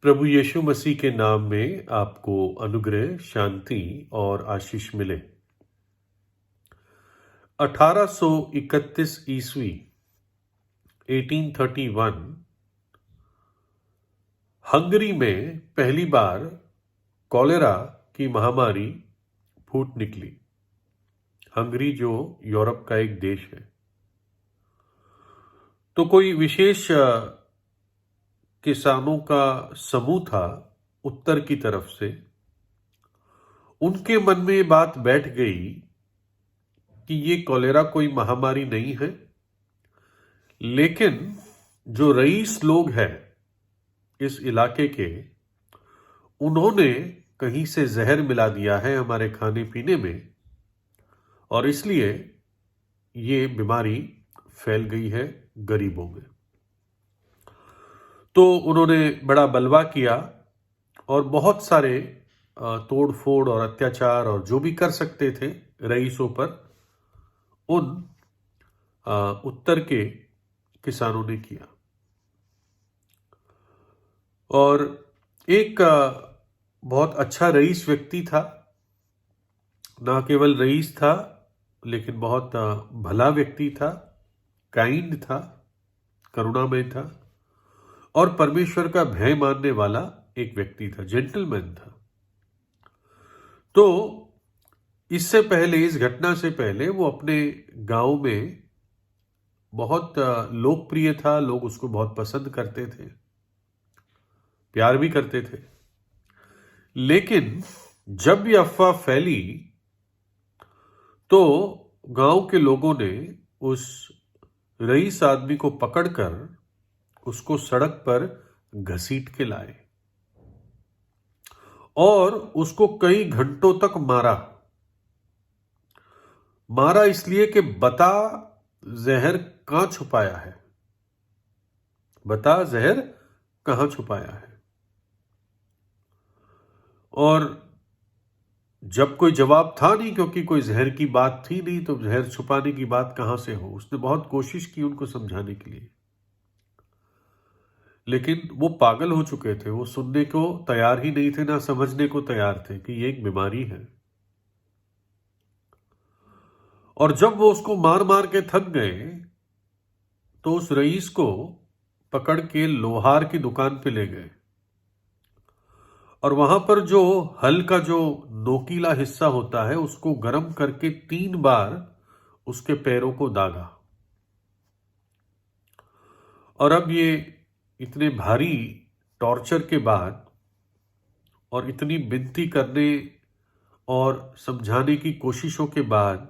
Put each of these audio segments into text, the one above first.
प्रभु यीशु मसीह के नाम में आपको अनुग्रह, शांति और आशीष मिले। 1831 ईस्वी 1831 हंगरी में पहली बार कॉलेरा की महामारी फूट निकली। हंगरी जो यूरोप का एक देश है, तो कोई विशेष किसानों का समूह था उत्तर की तरफ से। उनके मन में ये बात बैठ गई कि ये कॉलेरा कोई महामारी नहीं है, लेकिन जो रईस लोग हैं इस इलाके के, उन्होंने कहीं से जहर मिला दिया है हमारे खाने पीने में, और इसलिए ये बीमारी फैल गई है गरीबों में। तो उन्होंने बड़ा बलवा किया और बहुत सारे तोड़ फोड़ और अत्याचार और जो भी कर सकते थे रईसों पर, उन उत्तर के किसानों ने किया। और एक बहुत अच्छा रईस व्यक्ति था, ना केवल रईस था लेकिन बहुत भला व्यक्ति था, काइंड था, करुणामय था और परमेश्वर का भय मानने वाला एक व्यक्ति था, जेंटलमैन था। तो इससे पहले, इस घटना से पहले, वो अपने गांव में बहुत लोकप्रिय था। लोग उसको बहुत पसंद करते थे, प्यार भी करते थे। लेकिन जब ये अफवाह फैली तो गांव के लोगों ने उस रईस आदमी को पकड़कर उसको सड़क पर घसीट के लाए और उसको कई घंटों तक मारा इसलिए कि बता जहर कहां छुपाया है, बता जहर कहां छुपाया है। और जब कोई जवाब था नहीं, क्योंकि कोई जहर की बात थी नहीं, तो जहर छुपाने की बात कहां से हो। उसने बहुत कोशिश की उनको समझाने के लिए, लेकिन वो पागल हो चुके थे। वो सुनने को तैयार ही नहीं थे, ना समझने को तैयार थे कि ये एक बीमारी है। और जब वो उसको मार मार के थक गए तो उस रईस को पकड़ के लोहार की दुकान पे ले गए और वहां पर जो हल का जो नोकीला हिस्सा होता है उसको गर्म करके 3 बार उसके पैरों को दागा। और अब ये इतने भारी टॉर्चर के बाद और इतनी विनती करने और समझाने की कोशिशों के बाद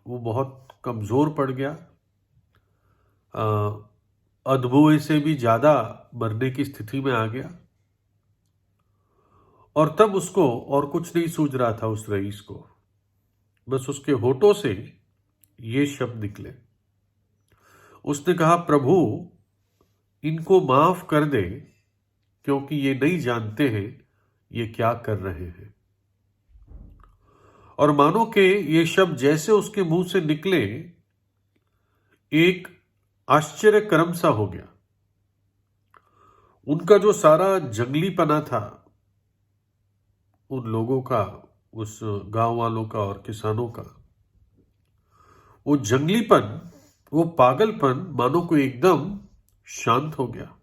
वो बहुत कमजोर पड़ गया, अधबोए से भी ज्यादा मरने की स्थिति में आ गया। और तब उसको और कुछ नहीं सूझ रहा था उस रईस को, बस उसके होठों से ये शब्द निकले। उसने कहा, प्रभु इनको माफ कर दे, क्योंकि ये नहीं जानते हैं ये क्या कर रहे हैं। और मानो के ये शब्द जैसे उसके मुंह से निकले, एक आश्चर्य कर्म सा हो गया। उनका जो सारा जंगलीपना था, उन लोगों का, उस गांव वालों का और किसानों का, वो जंगलीपन, वो पागलपन मानो को एकदम शांत हो गया।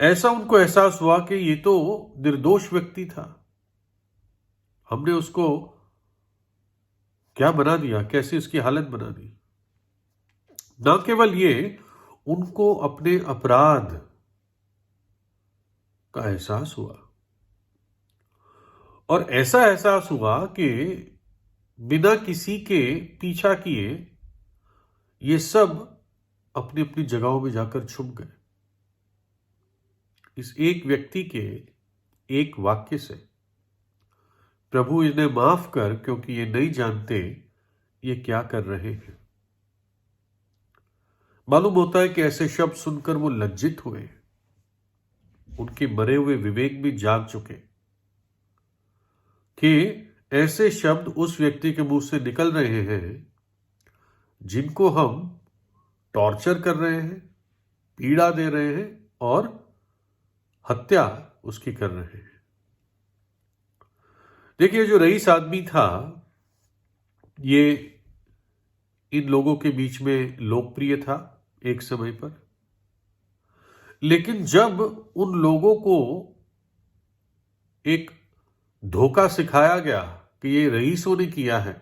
ऐसा उनको एहसास हुआ कि ये तो निर्दोष व्यक्ति था, हमने उसको क्या बना दिया, कैसे इसकी हालत बना दी। ना केवल ये, उनको अपने अपराध का एहसास हुआ, और ऐसा एहसास हुआ कि बिना किसी के पीछा किए ये सब अपनी अपनी जगहों में जाकर छुप गए। इस एक व्यक्ति के एक वाक्य से, प्रभु इन्हें माफ कर, क्योंकि ये नहीं जानते ये क्या कर रहे हैं। मालूम होता है कि ऐसे शब्द सुनकर वो लज्जित हुए, उनके मरे हुए विवेक भी जाग चुके कि ऐसे शब्द उस व्यक्ति के मुंह से निकल रहे हैं जिनको हम टॉर्चर कर रहे हैं, पीड़ा दे रहे हैं और हत्या उसकी कर रहे हैं। देखिए, जो रईस आदमी था ये इन लोगों के बीच में लोकप्रिय था एक समय पर, लेकिन जब उन लोगों को एक धोखा सिखाया गया कि ये रईसों ने किया है,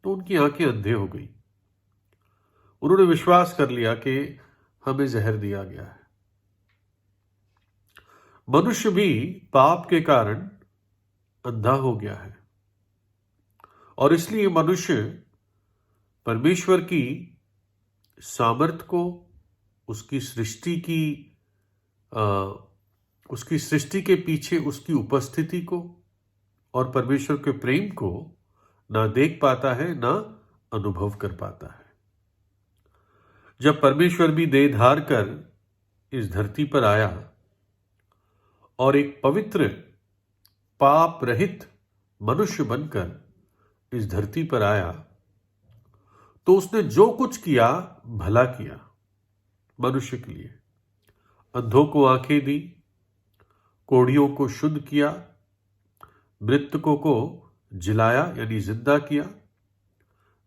तो उनकी आंखें अंधे हो गई। उन्होंने विश्वास कर लिया कि हमें जहर दिया गया है। मनुष्य भी पाप के कारण अंधा हो गया है, और इसलिए मनुष्य परमेश्वर की सामर्थ्य को, उसकी सृष्टि के पीछे उसकी उपस्थिति को और परमेश्वर के प्रेम को ना देख पाता है, ना अनुभव कर पाता है। जब परमेश्वर भी देह धार कर इस धरती पर आया और एक पवित्र पाप रहित मनुष्य बनकर इस धरती पर आया, तो उसने जो कुछ किया भला किया मनुष्य के लिए। अंधों को आंखें दी, कोढ़ियों को शुद्ध किया, मृतकों को जिलाया यानी जिंदा किया,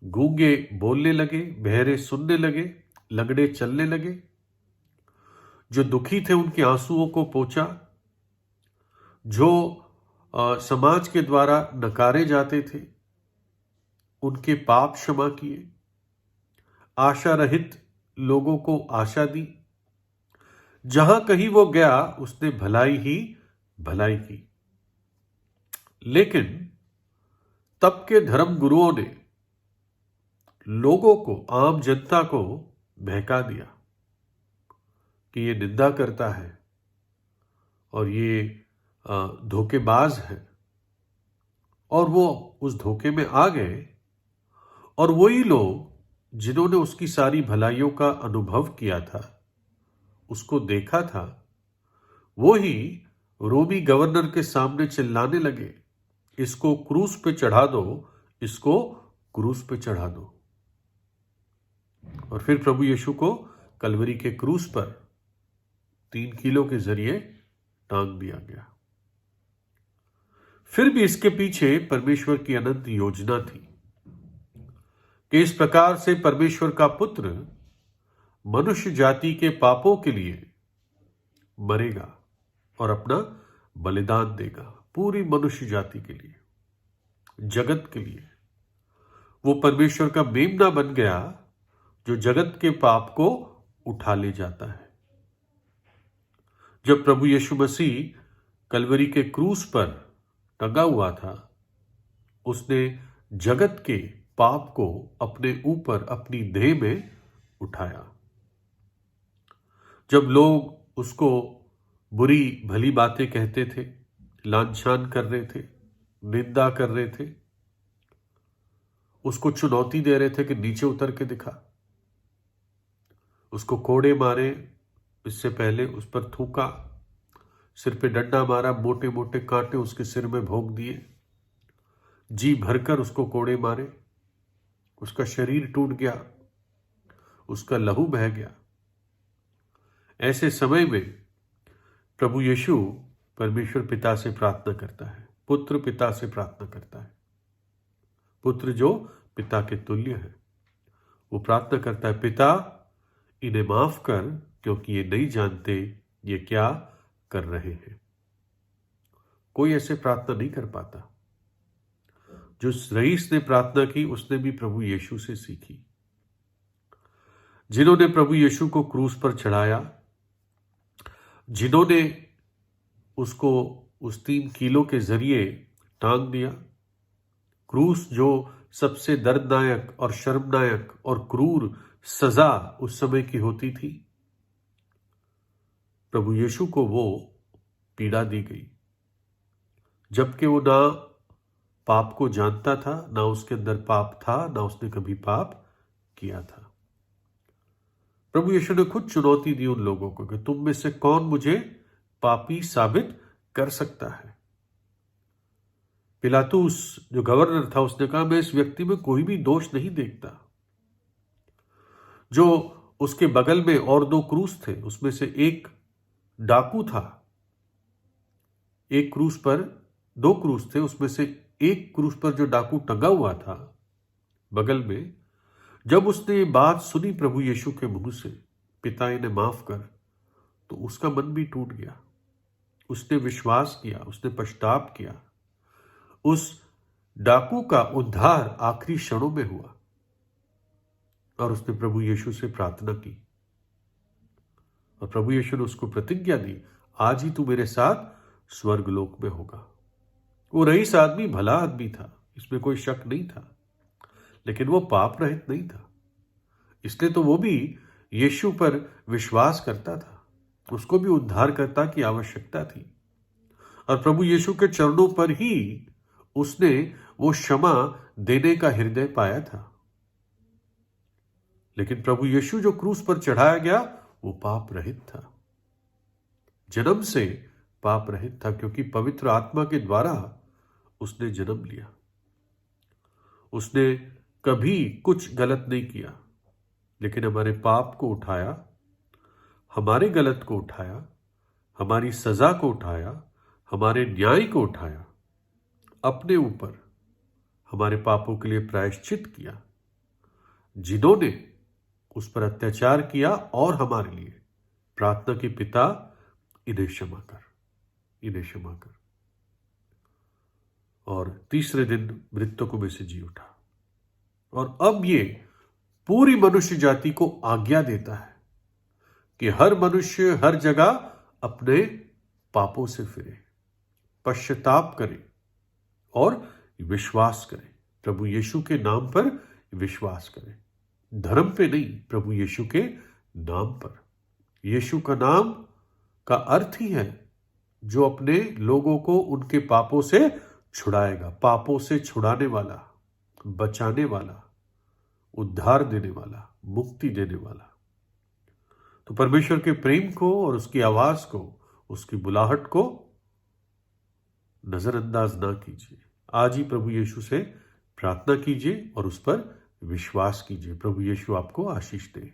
गूंगे बोलने लगे, बहरे सुनने लगे, लंगड़े चलने लगे, जो दुखी थे उनके आंसुओं को पोंछा, जो समाज के द्वारा नकारे जाते थे उनके पाप क्षमा किए, आशा रहित लोगों को आशा दी। जहां कहीं वो गया उसने भलाई ही भलाई की। लेकिन तब के धर्म गुरुओं ने लोगों को, आम जनता को बहका दिया कि ये निंदा करता है और ये धोखेबाज है, और वो उस धोखे में आ गए। और वही लोग जिन्होंने उसकी सारी भलाइयों का अनुभव किया था, उसको देखा था, वो ही रोमी गवर्नर के सामने चिल्लाने लगे, इसको क्रूस पे चढ़ा दो, इसको क्रूस पे चढ़ा दो। और फिर प्रभु यीशु को कलवरी के क्रूस पर 3 कीलों के जरिए टांग दिया गया। फिर भी इसके पीछे परमेश्वर की अनंत योजना थी कि इस प्रकार से परमेश्वर का पुत्र मनुष्य जाति के पापों के लिए मरेगा और अपना बलिदान देगा, पूरी मनुष्य जाति के लिए, जगत के लिए। वो परमेश्वर का मेमना बन गया जो जगत के पाप को उठा ले जाता है। जब प्रभु यीशु मसीह कलवरी के क्रूस पर टंगा हुआ था, उसने जगत के पाप को अपने ऊपर, अपनी देह में उठाया। जब लोग उसको बुरी भली बातें कहते थे, लांछन कर रहे थे, निंदा कर रहे थे, उसको चुनौती दे रहे थे कि नीचे उतर के दिखा, उसको कोड़े मारे, इससे पहले उस पर थूका, सिर पे डंडा मारा, मोटे मोटे कांटे उसके सिर में भोंक दिए, जी भरकर उसको कोड़े मारे, उसका शरीर टूट गया, उसका लहू बह गया। ऐसे समय में प्रभु यीशु परमेश्वर पिता से प्रार्थना करता है, पुत्र पिता से प्रार्थना करता है, पुत्र जो पिता के तुल्य है। वो प्रार्थना करता है, पिता इन्हें माफ कर, क्योंकि ये नहीं जानते ये क्या कर रहे हैं। कोई ऐसे प्रार्थना नहीं कर पाता। जो रईस ने प्रार्थना की उसने भी प्रभु यीशु से सीखी। जिन्होंने प्रभु यीशु को क्रूस पर चढ़ाया, जिन्होंने उसको उस 3 कीलों के जरिए टांग दिया, क्रूस जो सबसे दर्दनायक और शर्मनायक और क्रूर सजा उस समय की होती थी, प्रभु यीशु को वो पीड़ा दी गई, जबकि वो ना पाप को जानता था, ना उसके अंदर पाप था, ना उसने कभी पाप किया था। प्रभु यीशु ने खुद चुनौती दी उन लोगों को कि तुम में से कौन मुझे पापी साबित कर सकता है। पिलातुस जो गवर्नर था, उसने कहा मैं इस व्यक्ति में कोई भी दोष नहीं देखता। जो उसके बगल में और 2 क्रूस थे, उसमें से एक डाकू था। एक क्रूस पर 2 क्रूस थे, उसमें से एक क्रूस पर जो डाकू टंगा हुआ था बगल में, जब उसने ये बात सुनी प्रभु यीशु के मुंह से, पिता इन्हें माफ कर, तो उसका मन भी टूट गया। उसने विश्वास किया, उसने पश्चाताप किया। उस डाकू का उद्धार आखिरी क्षणों में हुआ और उसने प्रभु यीशु से प्रार्थना की और प्रभु यीशु ने उसको प्रतिज्ञा दी, आज ही तू मेरे साथ स्वर्गलोक में होगा। वो रईस आदमी भला आदमी था, इसमें कोई शक नहीं था, लेकिन वो पाप रहित नहीं था। इसलिए तो वो भी यीशु पर विश्वास करता था, उसको भी उद्धारकर्ता की आवश्यकता थी और प्रभु यीशु के चरणों पर ही उसने वो क्षमा देने का हृदय पाया था। लेकिन प्रभु यीशु जो क्रूस पर चढ़ाया गया वो पाप रहित था, जन्म से पाप रहित था, क्योंकि पवित्र आत्मा के द्वारा उसने जन्म लिया। उसने कभी कुछ गलत नहीं किया, लेकिन हमारे पाप को उठाया, हमारे गलत को उठाया, हमारी सजा को उठाया, हमारे न्याय को उठाया, अपने ऊपर हमारे पापों के लिए प्रायश्चित किया। जिन्होंने उस पर अत्याचार किया और हमारे लिए प्रार्थना की, पिता इन्हें क्षमा कर, इन्हें क्षमा कर। और तीसरे दिन मृतकों में से जी उठा और अब ये पूरी मनुष्य जाति को आज्ञा देता है कि हर मनुष्य हर जगह अपने पापों से फिरे, पश्चाताप करे और विश्वास करे, प्रभु यीशु के नाम पर विश्वास करे, धर्म पे नहीं, प्रभु यीशु के नाम पर। यीशु का नाम का अर्थ ही है जो अपने लोगों को उनके पापों से छुड़ाएगा, पापों से छुड़ाने वाला, बचाने वाला, उद्धार देने वाला, मुक्ति देने वाला। तो परमेश्वर के प्रेम को और उसकी आवाज को, उसकी बुलाहट को नजरअंदाज ना कीजिए। आज ही प्रभु यीशु से प्रार्थना कीजिए और उस पर विश्वास कीजिए। प्रभु यीशु आपको आशीष दे।